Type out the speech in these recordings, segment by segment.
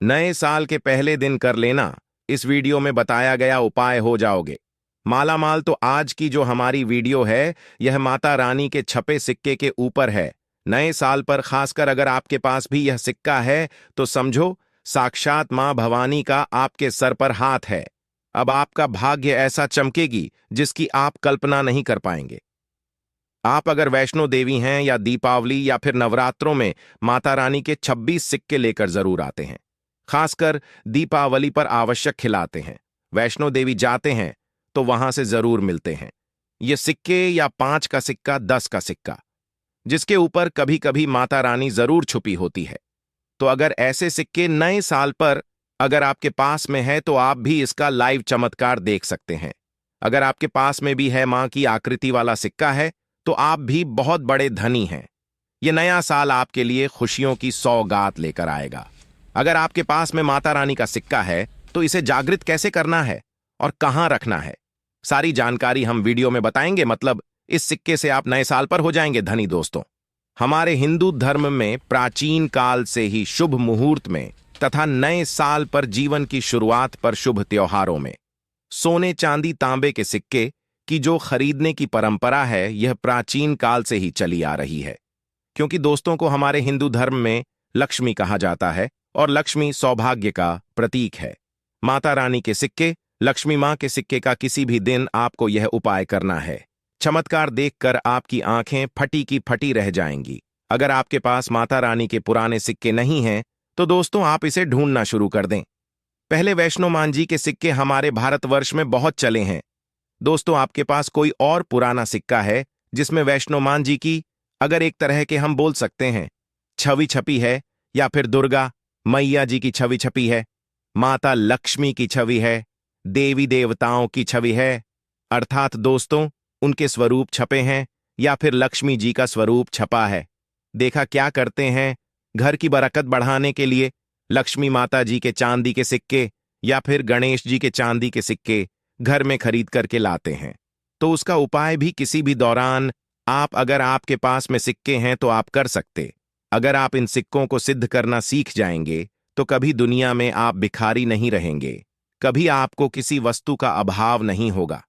नए साल के पहले दिन कर लेना, इस वीडियो में बताया गया उपाय हो जाओगे मालामाल। तो आज की जो हमारी वीडियो है यह माता रानी के छपे सिक्के के ऊपर है। नए साल पर खासकर अगर आपके पास भी यह सिक्का है तो समझो साक्षात मां भवानी का आपके सर पर हाथ है। अब आपका भाग्य ऐसा चमकेगी जिसकी आप कल्पना नहीं कर पाएंगे। आप अगर वैष्णो देवी हैं या दीपावली या फिर नवरात्रों में माता रानी के 26 सिक्के लेकर जरूर आते हैं। खासकर दीपावली पर आवश्यक खिलाते हैं। वैष्णो देवी जाते हैं तो वहां से जरूर मिलते हैं ये सिक्के, या 5 का सिक्का, 10 का सिक्का, जिसके ऊपर कभी कभी माता रानी जरूर छुपी होती है। तो अगर ऐसे सिक्के नए साल पर अगर आपके पास में है तो आप भी इसका लाइव चमत्कार देख सकते हैं। अगर आपके पास में भी है मां की आकृति वाला सिक्का है तो आप भी बहुत बड़े धनी हैं। यह नया साल आपके लिए खुशियों की सौगात लेकर आएगा। अगर आपके पास में माता रानी का सिक्का है तो इसे जागृत कैसे करना है और कहां रखना है, सारी जानकारी हम वीडियो में बताएंगे। मतलब इस सिक्के से आप नए साल पर हो जाएंगे धनी। दोस्तों, हमारे हिंदू धर्म में प्राचीन काल से ही शुभ मुहूर्त में तथा नए साल पर, जीवन की शुरुआत पर, शुभ त्योहारों में सोने चांदी तांबे के सिक्के की जो खरीदने की परंपरा है यह प्राचीन काल से ही चली आ रही है। क्योंकि दोस्तों को हमारे हिंदू धर्म में लक्ष्मी कहा जाता है और लक्ष्मी सौभाग्य का प्रतीक है। माता रानी के सिक्के, लक्ष्मी मां के सिक्के का किसी भी दिन आपको यह उपाय करना है। चमत्कार देखकर आपकी आंखें फटी की फटी रह जाएंगी। अगर आपके पास माता रानी के पुराने सिक्के नहीं हैं तो दोस्तों आप इसे ढूंढना शुरू कर दें। पहले वैष्णो मान जी के सिक्के हमारे भारतवर्ष में बहुत चले हैं। दोस्तों, आपके पास कोई और पुराना सिक्का है जिसमें वैष्णो मान जी की, अगर एक तरह के हम बोल सकते हैं, छवि छपी है, या फिर दुर्गा मैया जी की छवि छपी है, माता लक्ष्मी की छवि है, देवी देवताओं की छवि है, अर्थात दोस्तों उनके स्वरूप छपे हैं, या फिर लक्ष्मी जी का स्वरूप छपा है। देखा क्या करते हैं, घर की बरकत बढ़ाने के लिए लक्ष्मी माता जी के चांदी के सिक्के या फिर गणेश जी के चांदी के सिक्के घर में खरीद करके लाते हैं। तो उसका उपाय भी किसी भी दौरान आप, अगर आपके पास में सिक्के हैं तो आप कर सकते। अगर आप इन सिक्कों को सिद्ध करना सीख जाएंगे तो कभी दुनिया में आप भिखारी नहीं रहेंगे, कभी आपको किसी वस्तु का अभाव नहीं होगा।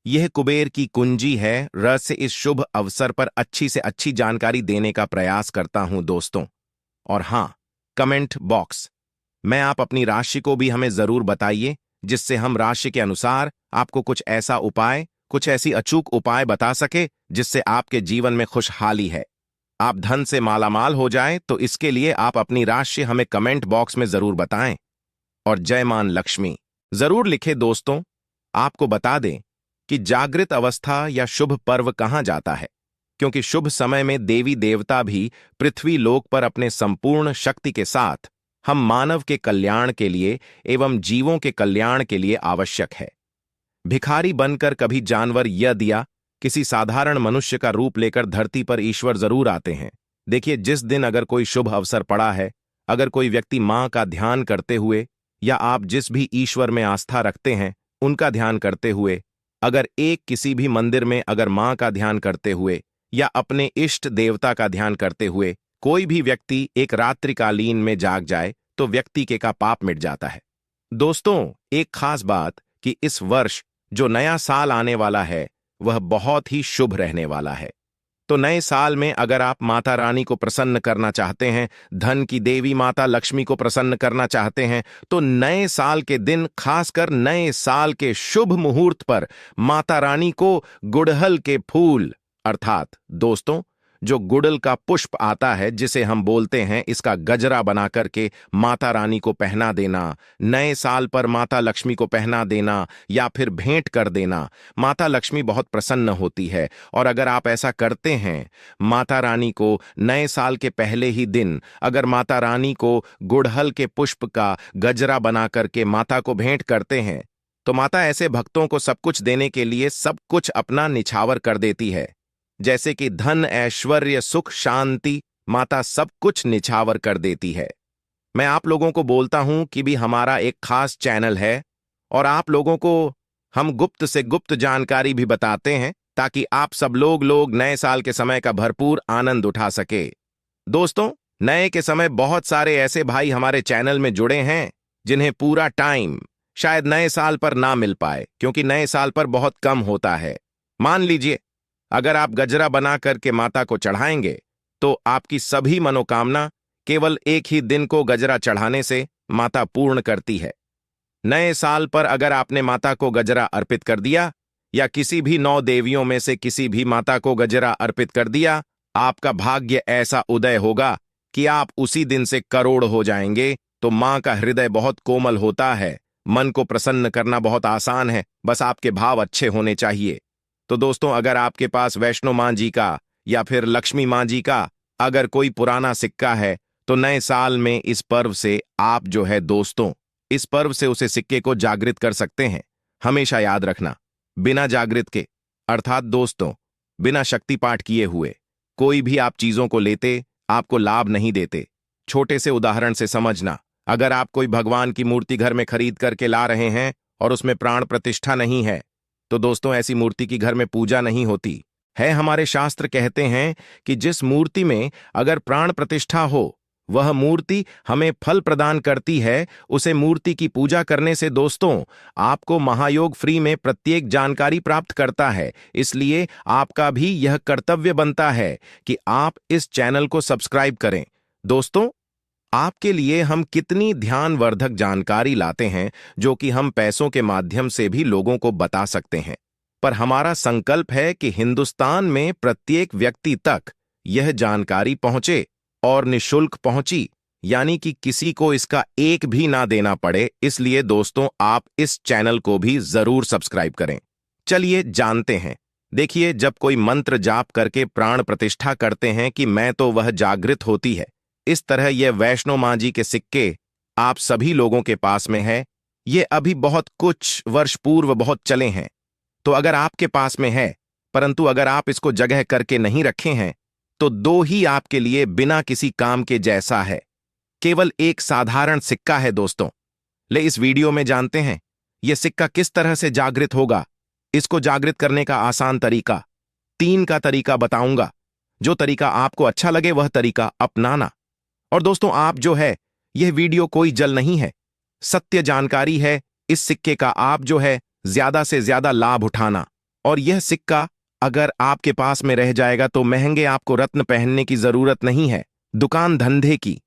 यह कुबेर की कुंजी है। र से इस शुभ अवसर पर अच्छी से अच्छी जानकारी देने का प्रयास करता हूं दोस्तों। और हां, कमेंट बॉक्स में आप अपनी राशि को भी हमें जरूर बताइए, जिससे हम राशि के अनुसार आपको कुछ ऐसा उपाय, कुछ ऐसी अचूक उपाय बता सके जिससे आपके जीवन में खुशहाली है, आप धन से मालामाल हो जाएं। तो इसके लिए आप अपनी राशि हमें कमेंट बॉक्स में जरूर बताएं और जय मान लक्ष्मी जरूर लिखें। दोस्तों, आपको बता दें कि जागृत अवस्था या शुभ पर्व कहाँ जाता है, क्योंकि शुभ समय में देवी देवता भी पृथ्वी लोक पर अपने संपूर्ण शक्ति के साथ हम मानव के कल्याण के लिए एवं जीवों के कल्याण के लिए आवश्यक है। भिखारी बनकर कभी जानवर या किसी साधारण मनुष्य का रूप लेकर धरती पर ईश्वर जरूर आते हैं। देखिए, जिस दिन अगर कोई शुभ अवसर पड़ा है, अगर कोई व्यक्ति मां का ध्यान करते हुए, या आप जिस भी ईश्वर में आस्था रखते हैं उनका ध्यान करते हुए, अगर एक किसी भी मंदिर में अगर मां का ध्यान करते हुए या अपने इष्ट देवता का ध्यान करते हुए कोई भी व्यक्ति एक रात्रिकालीन में जाग जाए तो व्यक्ति के का पाप मिट जाता है। दोस्तों, एक खास बात कि इस वर्ष जो नया साल आने वाला है वह बहुत ही शुभ रहने वाला है। तो नए साल में अगर आप माता रानी को प्रसन्न करना चाहते हैं, धन की देवी माता लक्ष्मी को प्रसन्न करना चाहते हैं, तो नए साल के दिन, खासकर नए साल के शुभ मुहूर्त पर माता रानी को गुड़हल के फूल, अर्थात दोस्तों जो गुड़हल का पुष्प आता है जिसे हम बोलते हैं, इसका गजरा बना करके माता रानी को पहना देना, नए साल पर माता लक्ष्मी को पहना देना या फिर भेंट कर देना। माता लक्ष्मी बहुत प्रसन्न होती है और अगर आप ऐसा करते हैं, माता रानी को नए साल के पहले ही दिन अगर माता रानी को गुड़हल के पुष्प का गजरा बना करके माता को भेंट करते हैं तो माता ऐसे भक्तों को सब कुछ देने के लिए सब कुछ अपना निछावर कर देती है। जैसे कि धन, ऐश्वर्य, सुख, शांति, माता सब कुछ निछावर कर देती है। मैं आप लोगों को बोलता हूं कि भी हमारा एक खास चैनल है और आप लोगों को हम गुप्त से गुप्त जानकारी भी बताते हैं ताकि आप सब लोग नए साल के समय का भरपूर आनंद उठा सके। दोस्तों, नए के समय बहुत सारे ऐसे भाई हमारे चैनल में जुड़े हैं जिन्हें पूरा टाइम शायद नए साल पर ना मिल पाए, क्योंकि नए साल पर बहुत कम होता है। मान लीजिए, अगर आप गजरा बना करके माता को चढ़ाएंगे तो आपकी सभी मनोकामना केवल एक ही दिन को गजरा चढ़ाने से माता पूर्ण करती है। नए साल पर अगर आपने माता को गजरा अर्पित कर दिया या किसी भी 9 देवियों में से किसी भी माता को गजरा अर्पित कर दिया, आपका भाग्य ऐसा उदय होगा कि आप उसी दिन से करोड़ हो जाएंगे। तो मां का हृदय बहुत कोमल होता है, मन को प्रसन्न करना बहुत आसान है, बस आपके भाव अच्छे होने चाहिए। तो दोस्तों, अगर आपके पास वैष्णो मां जी का या फिर लक्ष्मी मां जी का अगर कोई पुराना सिक्का है, तो नए साल में इस पर्व से आप जो है दोस्तों, इस पर्व से उसे सिक्के को जागृत कर सकते हैं। हमेशा याद रखना, बिना जागृत के अर्थात दोस्तों बिना शक्ति पाठ किए हुए कोई भी आप चीजों को लेते आपको लाभ नहीं देते। छोटे से उदाहरण से समझना, अगर आप कोई भगवान की मूर्ति घर में खरीद करके ला रहे हैं और उसमें प्राण प्रतिष्ठा नहीं है, तो दोस्तों ऐसी मूर्ति की घर में पूजा नहीं होती है। हमारे शास्त्र कहते हैं कि जिस मूर्ति में अगर प्राण प्रतिष्ठा हो वह मूर्ति हमें फल प्रदान करती है। उसे मूर्ति की पूजा करने से दोस्तों आपको महायोग फ्री में प्रत्येक जानकारी प्राप्त करता है। इसलिए आपका भी यह कर्तव्य बनता है कि आप इस चैनल को सब्सक्राइब करें। दोस्तों, आपके लिए हम कितनी ध्यानवर्धक जानकारी लाते हैं जो कि हम पैसों के माध्यम से भी लोगों को बता सकते हैं, पर हमारा संकल्प है कि हिंदुस्तान में प्रत्येक व्यक्ति तक यह जानकारी पहुंचे और निशुल्क पहुंची, यानी कि किसी को इसका एक भी ना देना पड़े। इसलिए दोस्तों आप इस चैनल को भी जरूर सब्सक्राइब करें। चलिए जानते हैं। देखिए, जब कोई मंत्र जाप करके प्राण प्रतिष्ठा करते हैं कि मैं तो वह जागृत होती है। इस तरह यह वैष्णो मां जी के सिक्के आप सभी लोगों के पास में है। ये अभी बहुत कुछ वर्ष पूर्व बहुत चले हैं, तो अगर आपके पास में है, परंतु अगर आप इसको जगह करके नहीं रखे हैं, तो दो ही आपके लिए बिना किसी काम के जैसा है। केवल एक साधारण सिक्का है दोस्तों। ले इस वीडियो में जानते हैं यह सिक्का किस तरह से जागृत होगा। इसको जागृत करने का आसान तरीका 3 का तरीका बताऊंगा। जो तरीका आपको अच्छा लगे वह तरीका अपनाना। और दोस्तों आप जो है, यह वीडियो कोई जल नहीं है, सत्य जानकारी है। इस सिक्के का आप जो है ज्यादा से ज्यादा लाभ उठाना। और यह सिक्का अगर आपके पास में रह जाएगा तो महंगे आपको रत्न पहनने की जरूरत नहीं है। दुकान धंधे की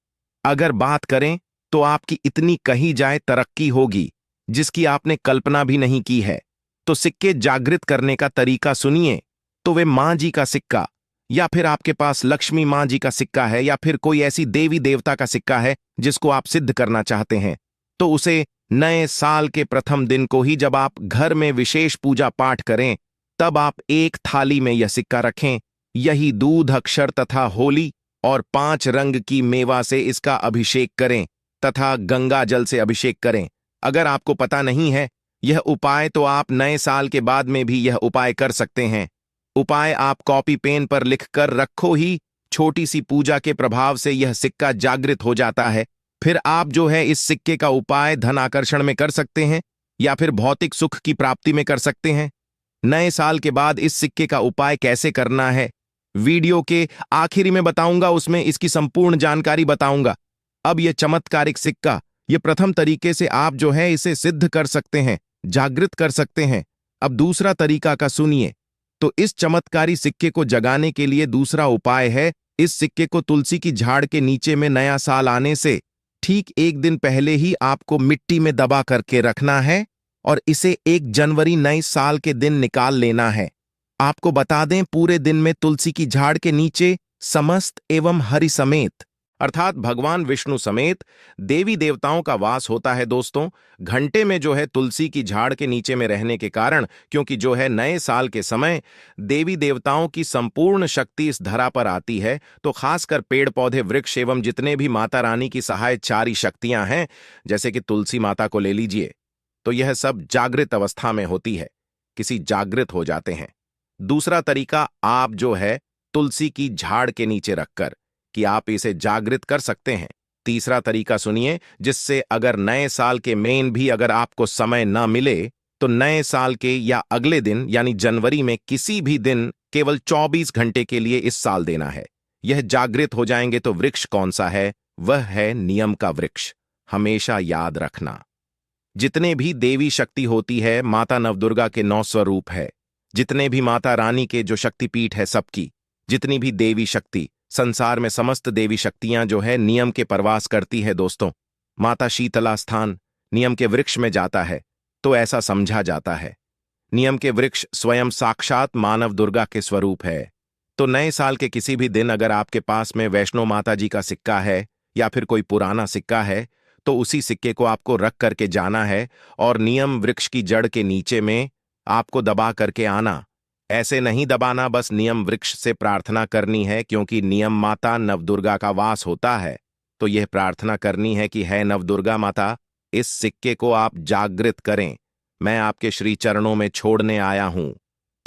अगर बात करें तो आपकी इतनी कही जाए तरक्की होगी जिसकी आपने कल्पना भी नहीं की है। तो सिक्के जागृत करने का तरीका सुनिए। तो वे मां जी का सिक्का या फिर आपके पास लक्ष्मी मां जी का सिक्का है या फिर कोई ऐसी देवी देवता का सिक्का है जिसको आप सिद्ध करना चाहते हैं, तो उसे नए साल के प्रथम दिन को ही जब आप घर में विशेष पूजा पाठ करें, तब आप एक थाली में यह सिक्का रखें। यही दूध, अक्षर तथा होली और 5 रंग की मेवा से इसका अभिषेक करें तथा गंगा जल से अभिषेक करें। अगर आपको पता नहीं है यह उपाय, तो आप नए साल के बाद में भी यह उपाय कर सकते हैं। उपाय आप कॉपी पेन पर लिखकर रखो ही। छोटी सी पूजा के प्रभाव से यह सिक्का जागृत हो जाता है। फिर आप जो है इस सिक्के का उपाय धन आकर्षण में कर सकते हैं या फिर भौतिक सुख की प्राप्ति में कर सकते हैं। नए साल के बाद इस सिक्के का उपाय कैसे करना है वीडियो के आखिरी में बताऊंगा, उसमें इसकी संपूर्ण जानकारी बताऊंगा। अब यह चमत्कारिक सिक्का, यह प्रथम तरीके से आप जो है इसे सिद्ध कर सकते हैं, जागृत कर सकते हैं। अब दूसरा तरीका का सुनिए। तो इस चमत्कारी सिक्के को जगाने के लिए दूसरा उपाय है, इस सिक्के को तुलसी की झाड़ के नीचे में नया साल आने से ठीक 1 दिन पहले ही आपको मिट्टी में दबा करके रखना है और इसे 1 जनवरी नए साल के दिन निकाल लेना है। आपको बता दें, पूरे दिन में तुलसी की झाड़ के नीचे समस्त एवं हरि समेत अर्थात भगवान विष्णु समेत देवी देवताओं का वास होता है। दोस्तों, घंटे में जो है तुलसी की झाड़ के नीचे में रहने के कारण, क्योंकि जो है नए साल के समय देवी देवताओं की संपूर्ण शक्ति इस धरा पर आती है, तो खासकर पेड़ पौधे, वृक्ष एवं जितने भी माता रानी की सहायचारी शक्तियां हैं, जैसे कि तुलसी माता को ले लीजिए, तो यह सब जागृत अवस्था में होती है, किसी जागृत हो जाते हैं। दूसरा तरीका आप जो है तुलसी की झाड़ के नीचे रखकर कि आप इसे जागृत कर सकते हैं। तीसरा तरीका सुनिए, जिससे अगर नए साल के मेन भी अगर आपको समय न मिले, तो नए साल के या अगले दिन यानी जनवरी में किसी भी दिन केवल 24 घंटे के लिए इस साल देना है। यह जागृत हो जाएंगे तो वृक्ष कौन सा है? वह है नियम का वृक्ष। हमेशा याद रखना, जितने भी देवी शक्ति होती है माता नवदुर्गा के 9 स्वरूप है। जितने भी माता रानी के जो शक्तिपीठ है सबकी, जितनी भी देवी शक्ति संसार में, समस्त देवी शक्तियां जो है नियम के प्रवास करती है दोस्तों। माता शीतला स्थान नियम के वृक्ष में जाता है तो ऐसा समझा जाता है नियम के वृक्ष स्वयं साक्षात मानव दुर्गा के स्वरूप है। तो नए साल के किसी भी दिन अगर आपके पास में वैष्णो माता जी का सिक्का है या फिर कोई पुराना सिक्का है तो उसी सिक्के को आपको रख करके जाना है और नियम वृक्ष की जड़ के नीचे में आपको दबा करके आना। ऐसे नहीं दबाना, बस नियम वृक्ष से प्रार्थना करनी है, क्योंकि नियम माता नवदुर्गा का वास होता है। तो यह प्रार्थना करनी है कि है नवदुर्गा माता, इस सिक्के को आप जागृत करें, मैं आपके श्री चरणों में छोड़ने आया हूं।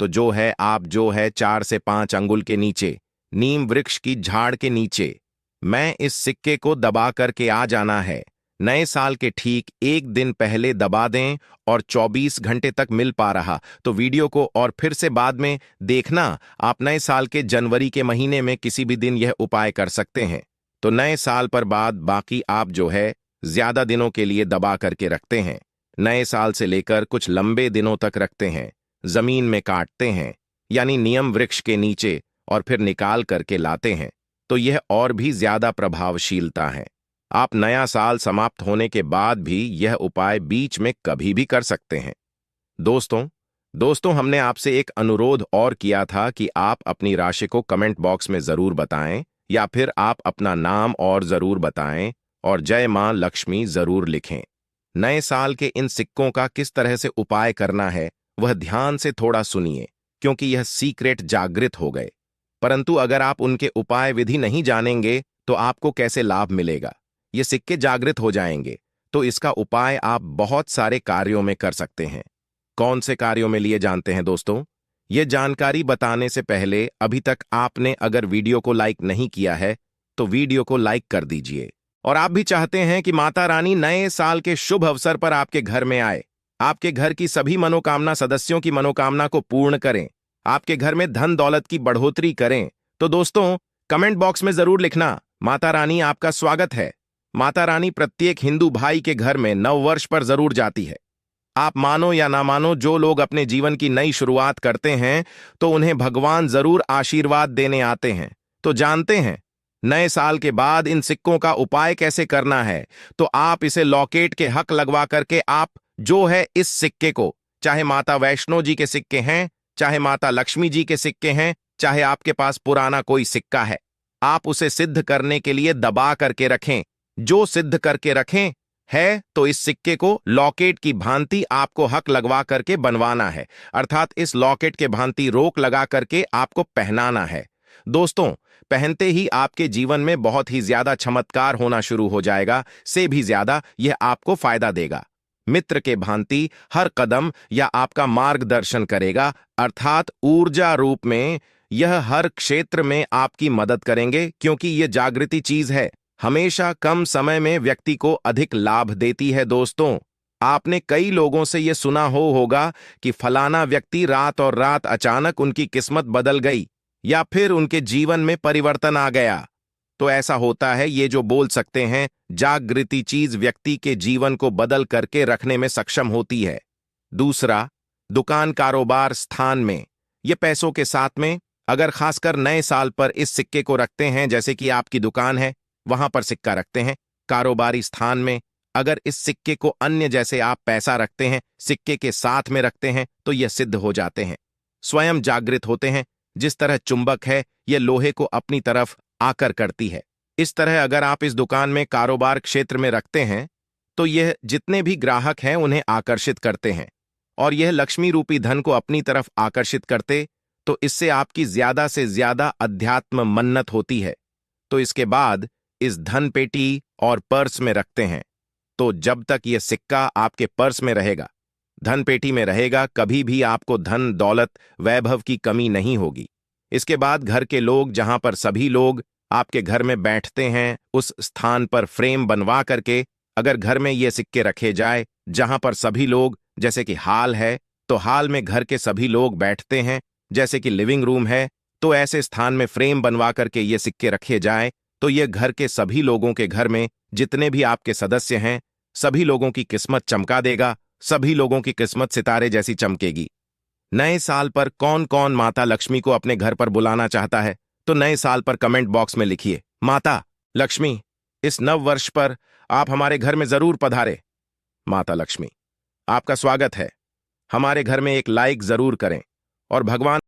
तो जो है आप जो है 4 से 5 अंगुल के नीचे नीम वृक्ष की झाड़ के नीचे मैं इस सिक्के को दबा करके आ जाना है। नए साल के ठीक 1 दिन पहले दबा दें और 24 घंटे तक मिल पा रहा तो वीडियो को और फिर से बाद में देखना। आप नए साल के जनवरी के महीने में किसी भी दिन यह उपाय कर सकते हैं। तो नए साल पर बाद बाकी आप जो है ज्यादा दिनों के लिए दबा करके रखते हैं। नए साल से लेकर कुछ लंबे दिनों तक रखते हैं, जमीन में काटते हैं यानी नियम वृक्ष के नीचे और फिर निकाल करके लाते हैं, तो यह और भी ज्यादा प्रभावशीलता है। आप नया साल समाप्त होने के बाद भी यह उपाय बीच में कभी भी कर सकते हैं। दोस्तों हमने आपसे एक अनुरोध और किया था कि आप अपनी राशि को कमेंट बॉक्स में जरूर बताएं या फिर आप अपना नाम और जरूर बताएं और जय मां लक्ष्मी जरूर लिखें। नए साल के इन सिक्कों का किस तरह से उपाय करना है वह ध्यान से थोड़ा सुनिए, क्योंकि यह सीक्रेट जागृत हो गए। परंतु अगर आप उनके उपाय विधि नहीं जानेंगे तो आपको कैसे लाभ मिलेगा? ये सिक्के जागृत हो जाएंगे तो इसका उपाय आप बहुत सारे कार्यों में कर सकते हैं। कौन से कार्यों में लिए जानते हैं दोस्तों? ये जानकारी बताने से पहले अभी तक आपने अगर वीडियो को लाइक नहीं किया है तो वीडियो को लाइक कर दीजिए। और आप भी चाहते हैं कि माता रानी नए साल के शुभ अवसर पर आपके घर में आए, आपके घर की सभी मनोकामना, सदस्यों की मनोकामना को पूर्ण करें, आपके घर में धन दौलत की बढ़ोतरी करें, तो दोस्तों कमेंट बॉक्स में जरूर लिखना, माता रानी आपका स्वागत है। माता रानी प्रत्येक हिंदू भाई के घर में नववर्ष पर जरूर जाती है। आप मानो या ना मानो, जो लोग अपने जीवन की नई शुरुआत करते हैं तो उन्हें भगवान जरूर आशीर्वाद देने आते हैं। तो जानते हैं नए साल के बाद इन सिक्कों का उपाय कैसे करना है? तो आप इसे लॉकेट के हक लगवा करके आप जो है इस सिक्के को, चाहे माता वैष्णो जी के सिक्के हैं, चाहे माता लक्ष्मी जी के सिक्के हैं, चाहे आपके पास पुराना कोई सिक्का है, आप उसे सिद्ध करने के लिए दबा करके रखें। जो सिद्ध करके रखें है तो इस सिक्के को लॉकेट की भांति आपको हक लगवा करके बनवाना है, अर्थात इस लॉकेट के भांति रोक लगा करके आपको पहनाना है। दोस्तों पहनते ही आपके जीवन में बहुत ही ज्यादा चमत्कार होना शुरू हो जाएगा, से भी ज्यादा यह आपको फायदा देगा। मित्र के भांति हर कदम यह आपका मार्गदर्शन करेगा, अर्थात ऊर्जा रूप में यह हर क्षेत्र में आपकी मदद करेंगे, क्योंकि यह जागृति चीज है, हमेशा कम समय में व्यक्ति को अधिक लाभ देती है। दोस्तों आपने कई लोगों से यह सुना होगा कि फलाना व्यक्ति रात और रात अचानक उनकी किस्मत बदल गई या फिर उनके जीवन में परिवर्तन आ गया। तो ऐसा होता है, ये जो बोल सकते हैं जागृति चीज व्यक्ति के जीवन को बदल करके रखने में सक्षम होती है। दूसरा, दुकान कारोबार स्थान में ये पैसों के साथ में अगर खासकर नए साल पर इस सिक्के को रखते हैं, जैसे कि आपकी दुकान है वहां पर सिक्का रखते हैं, कारोबारी स्थान में अगर इस सिक्के को अन्य जैसे आप पैसा रखते हैं सिक्के के साथ में रखते हैं तो यह सिद्ध हो जाते हैं, स्वयं जागृत होते हैं। जिस तरह चुंबक है यह लोहे को अपनी तरफ आकर करती है, इस तरह अगर आप इस दुकान में कारोबार क्षेत्र में रखते हैं तो यह जितने भी ग्राहक हैं उन्हें आकर्षित करते हैं और यह लक्ष्मी रूपी धन को अपनी तरफ आकर्षित करते, तो इससे आपकी ज्यादा से ज्यादा अध्यात्म मन्नत होती है। तो इसके बाद इस धन पेटी और पर्स में रखते हैं, तो जब तक यह सिक्का आपके पर्स में रहेगा, धन पेटी में रहेगा, कभी भी आपको धन दौलत वैभव की कमी नहीं होगी। इसके बाद घर के लोग, जहां पर सभी लोग आपके घर में बैठते हैं, उस स्थान पर फ्रेम बनवा करके अगर घर में ये सिक्के रखे जाए जहां पर सभी लोग, जैसे कि हॉल है तो हॉल में घर के सभी लोग बैठते हैं, जैसे कि लिविंग रूम है तो ऐसे स्थान में फ्रेम बनवा करके ये सिक्के रखे जाए तो ये घर के सभी लोगों के घर में जितने भी आपके सदस्य हैं सभी लोगों की किस्मत चमका देगा, सभी लोगों की किस्मत सितारे जैसी चमकेगी। नए साल पर कौन कौन माता लक्ष्मी को अपने घर पर बुलाना चाहता है तो नए साल पर कमेंट बॉक्स में लिखिए, माता लक्ष्मी इस नव वर्ष पर आप हमारे घर में जरूर पधारे। माता लक्ष्मी आपका स्वागत है, हमारे घर में एक लाइक जरूर करें और भगवान